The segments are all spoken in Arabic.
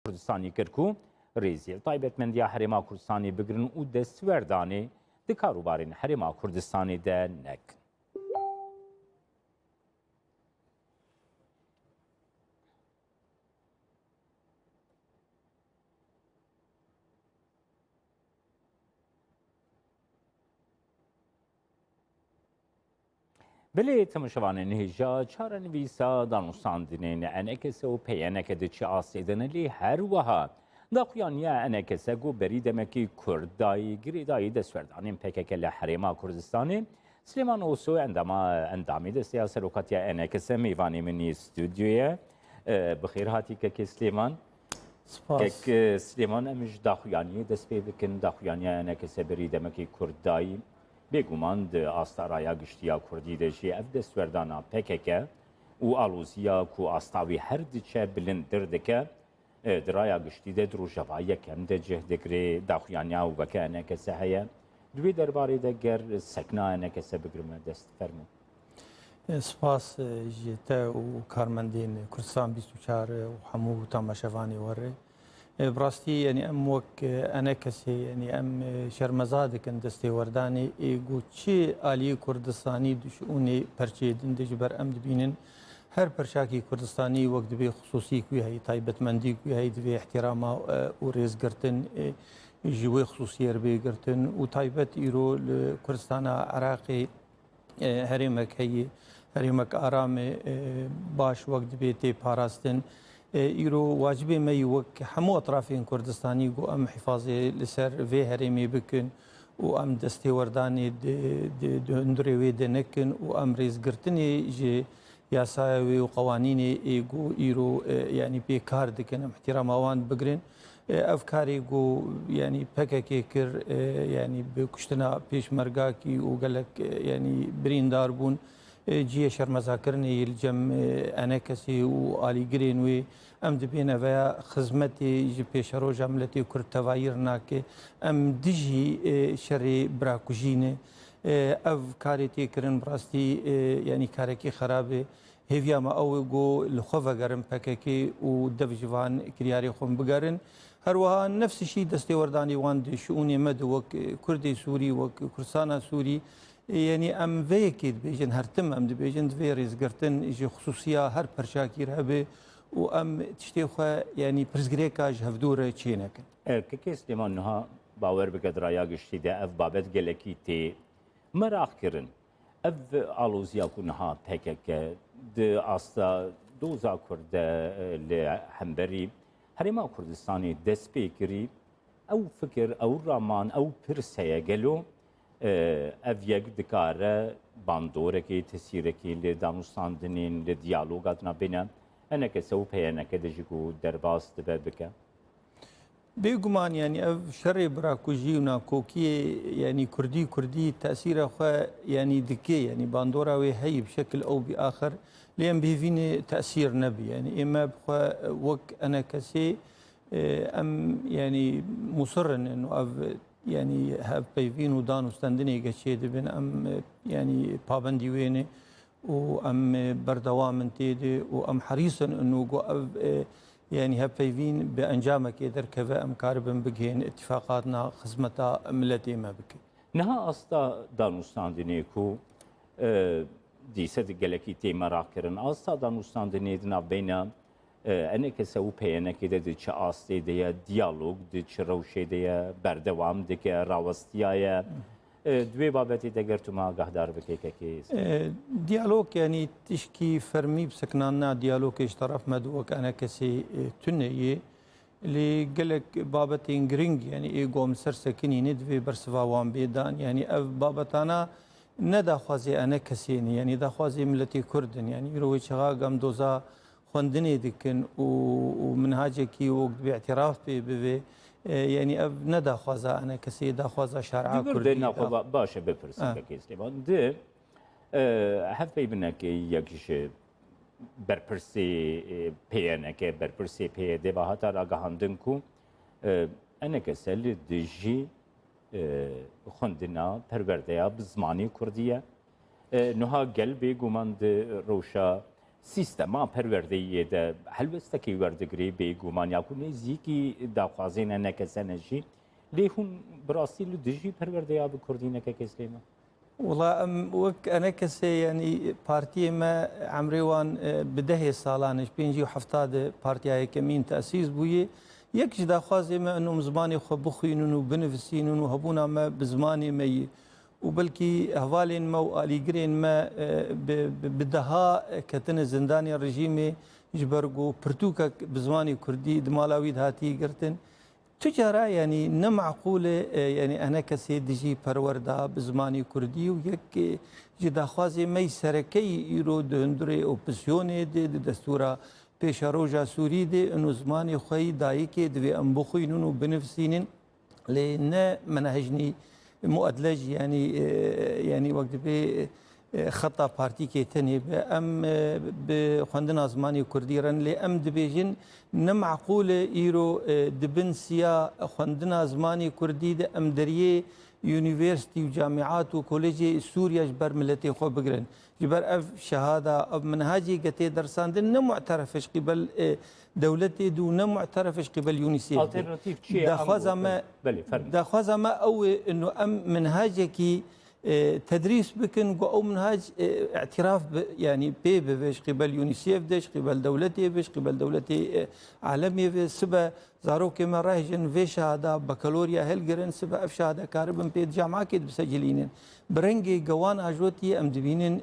کوردستانی کرد و ریزیل تایبەتمەندیە هەرێما کوردستانی بگرن و دەستوەردانێ di karûbarên herêma Kurdistanê de nekin. Bilê temaşevanên hêja çarenivîsa danûstandinên enekese û peyêneke di çi asêdine lê her wiha daxuyaniya enekese got berî demekî Kurdayî girêdayî destwerdanên PKK li herêma Kurdistanê Süleyman Oso endamê desteya serokatiya enekese mêvanê min ê stûdyoye bixêr hatî kekê Süleyman. Kek Süleyman em ji daxuyaniyê dest pê bikin daxuyaniya enekese berî demekî Kurdayî bêguman di astaraya giştiya Kurdî de jî ev destwerdana PKK û alûziya ku astawî her diçe bilindir dike di raya giştî de rojava yekem de cih digirê daxuyaniya û veke enekese heye. Di vê derbarê de ger sekna enekese bigirme dest fermû. Spas ji te û karmendên Kurdistan 24 û hemû tamaşevanê were. براستی یعنی ام وک انکسی یعنی ام شرمزا دکن دستێوەردانی ئێگو چی ئالی کوردستانی دشونی پەرچێدن دەجبەر ئەم دبینن هەر پەرچاکی کوردستانی وەک دەبێ خصوصی کوی هەیە تایبەتمەندی کوی هەیە دەبێ احتیراما و ڕێزگرتن ژوێ خصوصیەر بێگرتن و تایبەت ئیرۆ لە کوردستانە عراقی هەرێمەک هەیە هەرێمەک ئارامێ باش وەک دەبێت تێ پاراستن ئیرۆ واجبێ مەی وەک هەموو ئەطرافین کوردستانی گو ئەم حیفاظێ لەسەر vê herêmê bikin û em destêwerdanê hundirê wê de nekin û em rêzgirtinê ji yasaya wê û qewanînê êgo îro yanî pêkar dikin em ihtirama wan bigirin ev karê got yanî PKK kir yanî bi kuştina pêşmergakî û gelek yanî birîndar bûn ciyê şermezakirinê li cem enekesê û alîgirên wê em dibêne veya xizmetê ji pêşeroja milletê Kurd tevayîr nake em dijî şerê birakujînê ev karê têkirin bi rastî yanî karekî xerabê hêviya me ew ê got li xwe vegerin PKK û dev ji van kiryarê xwe bigerin her wiha nefsî şî destêwerdanî wan di şûnê me de wek Kurdê Sûrî wek Kurdistana Sûrî yani em vêyekê dibêjin her tim em dibêjin divê rêzgirtin ji xusûsiya her perşakî re hebe û em tiştê xwe yanî pirsgirêka ji hevdûre çê nekin. Kekê Süleyman niha bawer bike di raya giştî de ev babet gelekî tê merak kirin. Ev alûziya ku niha PKK di asta doza Kurd de li hemberî herêma Kurdistanê dest pê kirî ew fikir ew raman ew pirs heye gelo ev yek dikare bandorekî tesîrekî li danûstandinên li diyaloga bêne enekese û peyêneke de jî ku derbas dibe bike. Bêguman yanî ev şerê birakujî û nakokiyê yanî Kurdî tesîra xwe yanî dike yanî bandora wê heyî bi şekil ew bî axir lê em bêvînê tesîr nebî yanî ême bi xwe wek enekesê em yanî musirin û ev yani hevpeyvîn û danûstandinê geçê dibin em yani pabendî wêne û em berdewam min tê de û em herîsin û got ev yani hevpeyvîn bi encamekê derkeve em karibin bigihên ittifaqatna xizmeta milletê me bikin. Niha asta danûstandinê ku dîse di gelekî tê merak kirin asta danûstandinê di navbêne enekese û peyênekê de di çi astê de ye diyalog di çi rewşê de ye berdewam dike rawestiya ye divê babetê de ger tu me agahdar bike kekê diyalog yanî tişkî fermî bi sekinanina diyalogê ji taraf me wek enekesê tuneyê lê gelek babetên giring yanî êgo em ser sekinînê divê bersiva wan bêdan yanî ev babetana ne daxwazê enekesêne yanî daxwazê milletê Kurdin yanî îro wê çaxa em doza xwendinê dikin û minhacekî wek bi îtiraf pê bibe yani ev ne daxwaza enekesê daxwaza şer'a Kurdî baş e bipirsin kekê Süleyman di hevpey binekê yek ji berpirsê peyêneke berpirsê peyê de ve heta ragihandin ku enekese li dijî xwendina perwerdeya bi zimanê Kurdî ye niha gel bêguman di rewşa سیستما پروردهیه ده هلوستکی وردگری به گومان یا کنه زیکی داخوازین نکسنجی لیهون براسیل دژی پرورده یا بکردی نکسلیما والله وك انا كسي يعني بارتي ما عمري وان بدهي سالانش بينجي وحفتاد بارتي هاي كمين تاسيس بويه يكش دا خوازي ما انه زماني خو بخوينون وبنفسينون وهبونا ما بزماني مي وبلكي هوالين ما واليجرين ما بدها كتن زنداني الرجيمي جبرجو برتوكا بزماني كردي دمالاويد هاتي قرتن تجارة يعني نمعقولة يعني أنا كسيد جي بروردا بزماني كردي ويك جدا خوازي مي سركي يرود هندري أوبسيوني دي دستورة بيشاروجا سوري دي إنه زماني خوي دايكي دوي أمبخوينون بنفسينين لأن منهجني مؤدلج يعني وقت بي خطا بارتي كي تاني ام بخوندنا زماني كرديران لي ام دبيجن نمعقول ايرو دبنسيا خوندنا زماني كردي د ام دريه يونيفرسيتي وجامعات وكوليجي سوريا جبر ملتي خو بقرن جبر اف شهاده اف منهاجي قتي درسان دن معترفش قبل دولتي دون معترفش قبل يونيسيف دا خوازا ما او انه ام منهاجكي تدريس بكن او منهاج اعتراف يعني بيش قبل يونيسيف ديش قبل دولتي بيش قبل دولتي عالمي في سبا زارو كما راهجن في شهاده بكالوريا هلجرن سبا اف شهاده كاربن بيت جامعه كيد بسجلين برنجي جوان اجوتي ام دبينين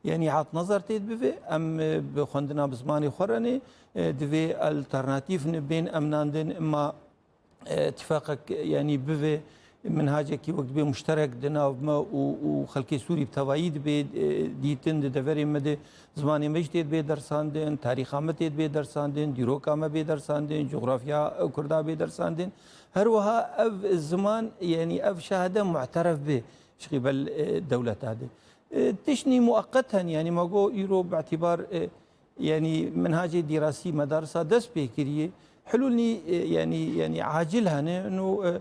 يعني عط نظر تيد بفي ام بخندنا بزماني خرني دفي الترناتيف بين امناندن اما اتفاقك يعني بفي منهاجك وقت بي مشترك دنا وخلكي سوري بتوايد بي ديتن دفري مد زماني مجتيد بي درساندن تاريخ عمتيد بي درساندن ديروك عم بي درساندن جغرافيا كردا بي درساندن هروها اف الزمان يعني اف شهاده معترف به شغيبل الدولة هذه تشني مؤقتا يعني ما جو يرو باعتبار يعني منهاج دراسي مدارس دس بكريه حلولني يعني عاجلها انه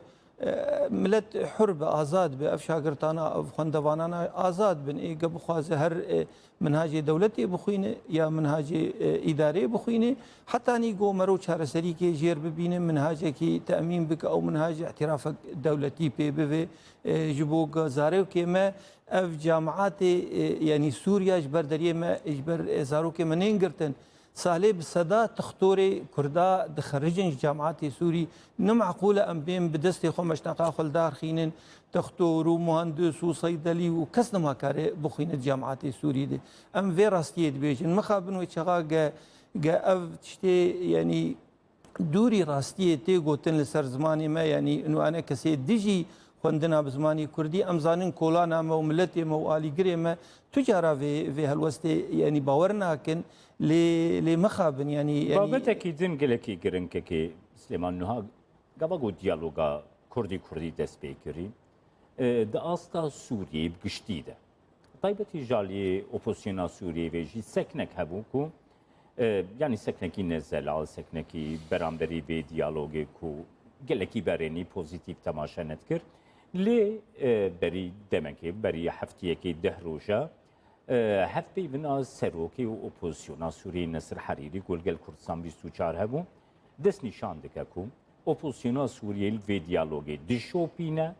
ملت حرب آزاد بأف شاگرتانا أف خندوانانا آزاد بن إيه قبل خواز هر منهاج دولتي بخوينه يا منهاج إداري بخوينه حتى نيجو مرو شهر سريكي جير ببينه منهاجك تأمين بك أو منهاج اعترافك دولتي بي جبوك زاريو كما أف جامعات يعني سوريا جبر دريه ما جبر زارو كما نينجرتن سالي بصدا تختوري كردا دخرجن جامعات سوري نمعقولة ام بين بدستي خمش نقاخل دار خينن تختورو مهندس وصيدلي وكسنا ما كاري بخين جامعات سوري دي ام في راستيد بيجن مخابن وشغا جا اف تشتي يعني دوري راستيه تي قوتن لسر زماني ما يعني انه انا كسي ديجي خوندنا بزماني كردي امزانن كولانا ما وملتي ما والي جري ما تجارة في هالوستي يعني باورنا كن لمخابن يعني بابتك دين قلكي قرنكي سليمان نها قبل ديالوغا كردي دست بيكري دا استا سوريا بقشتيده طيبتي جالي اوبوزيسيون سوريا ويجي سكنك هبوكو يعني سكنكي نزل سكنكي برامبري في ديالوغي كو قلكي بريني بوزيتيف تماشا نتكر لي بري دمكي بري حفتيكي دهروجا هفته بنا سروکی و اپوزیسیون سوری نصر حریری گلگل کردستان 24 هبو دست نشان دکه کو اپوزیسیون سوریه و دیالوگی دشوپینه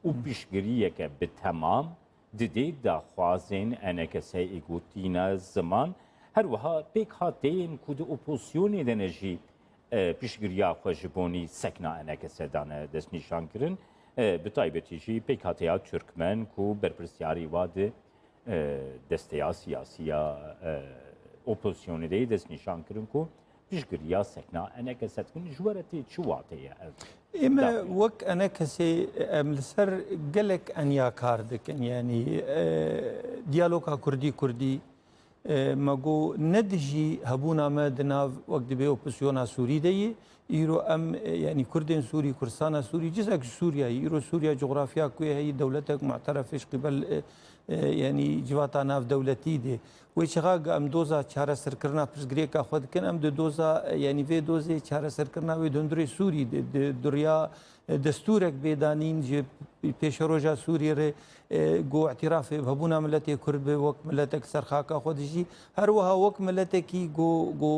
و پیشگیریه که به تمام دیده داخوازین انکسه ایگوتینه زمان هر وها پیک هاتین کود اپوزیسیونی دنجی پیشگیریا خوشبونی سکنا انکسه دانه دست نشان کرن بتایبتی جی پیک هاتیا ترکمن کو برپرسیاری واده دستیا سیاسیا اپوزیسیون دی دست نشان کرن کو پیشگیریا سکنا انا کست کن جوارتی چواتیه اما وك انا كسي ملسر قالك ان يا كاردك يعني ديالوكا كردي ماغو ندجي هبونا ما دناف وقت بي اوبوزيسيون سوري دي إيرو أم يعني كردين سوري كردستان سوري جزء سوريا إيرو سوريا جغرافيا كوي هي دولتك معترفش قبل يعني جواتا ناف دولتي دي وشغاق أم دوزا چارە سەرکردنا پرسگرێکا خۆ دکەن ئەم دۆزا یعنی وێ دۆزێ چارە سەرکردنا وێ دۆندرێ سووری دوریا دەستورێک بێدانین پێشە ڕۆژە سووری رێ گۆ اعترافێ هەبوونا ملەتێ کورد بێ وەک ملەتێک سەرخاکە خۆ دژی هەروەها وەک ملەتێکی گۆ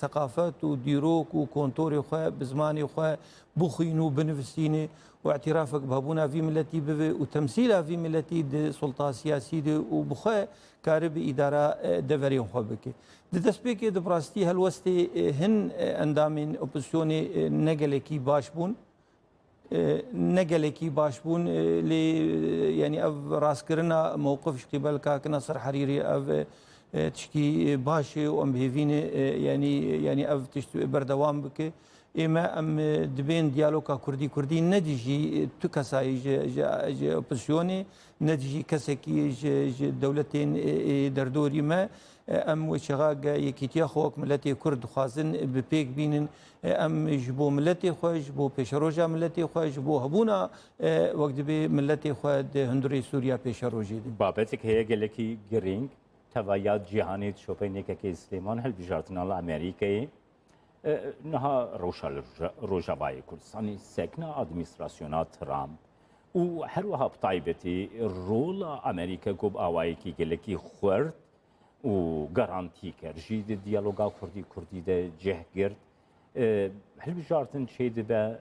سەقافەت و دیرۆک و کۆنتۆری خۆ بزمانی خۆ بخوین و بنووسینێ واعترافك بهبونا في ملتي وتمثيلها في ملتي دي سلطة سياسية دي وبخوا كارب إدارة دفريون خوبك دي دسبيك دي براستي هالوستي هن اندامين اوبوزيوني نقلكي باشبون نقلكي باشبون لي يعني اف راس كرنا موقف قبل كاك نصر حريري اف تشكي باشي وام بهيفيني يعني اف تشتو بردوام بك اما ام دبين ديالوكا كردي نديجي تكساي جي اوبوزيوني نديجي كسكي جي دولتين دردوري ما ام وشغاق يكيتيا خوك ملتي كرد خازن ببيك بينن ام جبو ملتي خو جبو بيشروجا ملتي خو جبو هبونا وقت بي ملتي خو هندري سوريا بيشروجي بابتك هي قالكي جرينج توايات جهاني شوبينيكا كي سليمان هل بجارتنا الامريكي نها روجاوای کردستانی سکنا ادمنستراسیونا ترامپ و هر وها بطایبتی رول امریکا گوب آوایی کی گلکی خورد و گارانتی کرد جید دیالوگا کردی ده جه گرد هل بجارتن چه به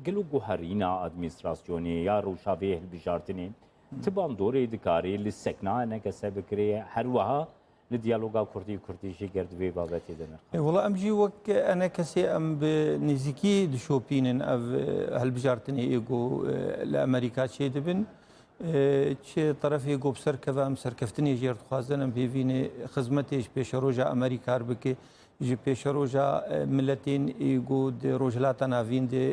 گلو گوهرینا ادمنستراسیونی یا روجاوی هل بجارتنی تبان دوره دکاری لسکنا نکسه بکری هر وها لديالوغا كردي شي قرد بي باباتي دنا والله امجي وك انا كسي ام بنزيكي دشوبين اف هالبجارتني ايجو لامريكا شي دبن شي طرف ايجو بسركفا ام سركفتني جيرت خوازن ام بيفيني خدمتيش بيش روجا امريكا ربكي جي بيش روجا ملتين ايجو دي روجلات نافين دي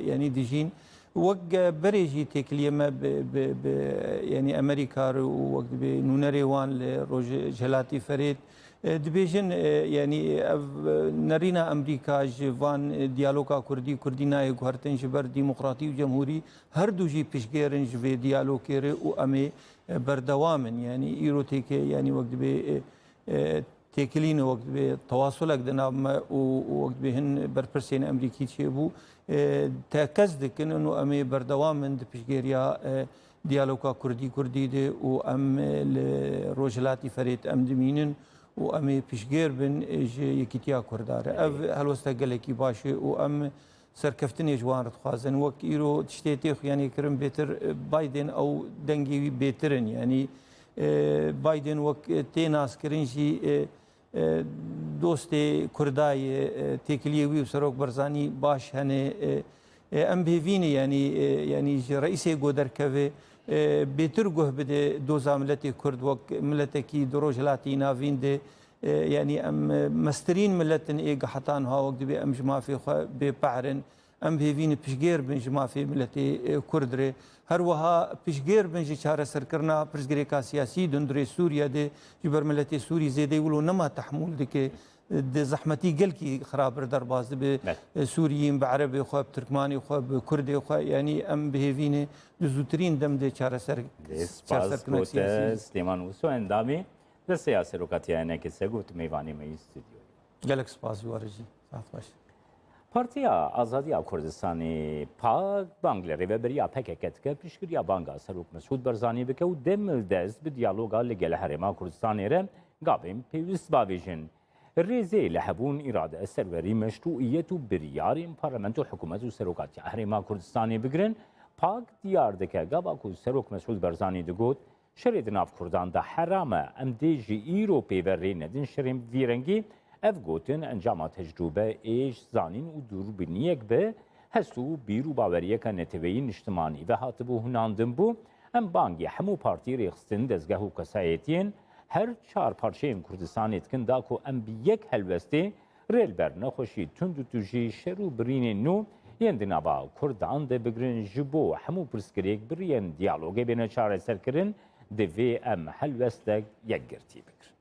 يعني ديجين وق بريجي تكليما يعني امريكا وقت بنونريوان لروج جلاتي فريد دبيجن يعني نرينا امريكا جوان ديالوغا كردي ناي غارتن جبر ديمقراطي وجمهوري هر دوجي بيشغيرن جوي ديالوغير او امي بردوامن يعني ايروتيك يعني وقت بي تكلين وقت بتواصلك دنا وقت بهن بربرسين امريكي تشيبو تاكزدك انه امي بردوام من بيشغيريا ديالوغا كردي دي وام روجلاتي فريت ام دمينن وامي بيشغير بن يكيتيا كردار اف هلوستقلكي باشي وام سركفتني جوان رتخازن وك ايرو تشتيتي يعني كرم بيتر بايدن او دنجي بيترن يعني بايدن وك تيناس كرنجي دوستي كرداي تيكليوي وسروك برزاني باش هني ام بيفيني يعني رئيسي غودر كافي بيترغه بده دوزا ملتي كرد وك ملتكي دروجلاتي نافين دي يعني ام مسترين ملتن ايغ حطان ها وقت بي ام جما في ببعرن ام بيفيني بشغير بن جما في ملتي كردري هروها بشغير بن جاره سركرنا برزغريكا سياسي دندري سوريا دي جبر ملتي سوري زيدي ولو نما تحمل دك زحمتي قلكي خراب درباز بسوريين بعربي خو بتركماني خو بكردي خو يعني ام بهيفيني دزوترين دم دي جاره سركرنا سياسي سليمان وسو اندامي لسياسه روكاتيانه که سگوت میوانی می استودیو گلک سپاس وارجی ساعت باش پارتیا آزادی کردستانی پاک بانگلری و بریا پککت که پیشگیری بانگا سروک مسعود برزانی بکه و دمل دست به دیالوگا لگل هرما کردستانی رم قابم پیوست باویجن ریزی لحبون اراده سروری مشروعیت و بریاریم پارلمنت و حکومت و سروکات هرما کردستانی بگرن پاک دیار دکه قابا کو سروک مسعود برزانی دگوت شرید ناف کردان دا حرامه ام دیجی ایرو پیوری ندین شریم ویرنگی اف گوتن انجام تجربه ایش زانین و دوربینیک به هستو بیرو باوریه که نتوین اجتماعی و هاتبو هناندن بو ام بانگی همو پارتی ریخستن دزگاه و کسایتین هر چار پارچه کردستان اتکن دا کو ام بیک هلوسته ریل بر نخوشی تند توجی شرو برین نو یندنا با کردان ده بگرن جبو همو پرسکریک برین دیالوگه بین چاره سرکرن دوی ام هلوسته یک گرتی بکر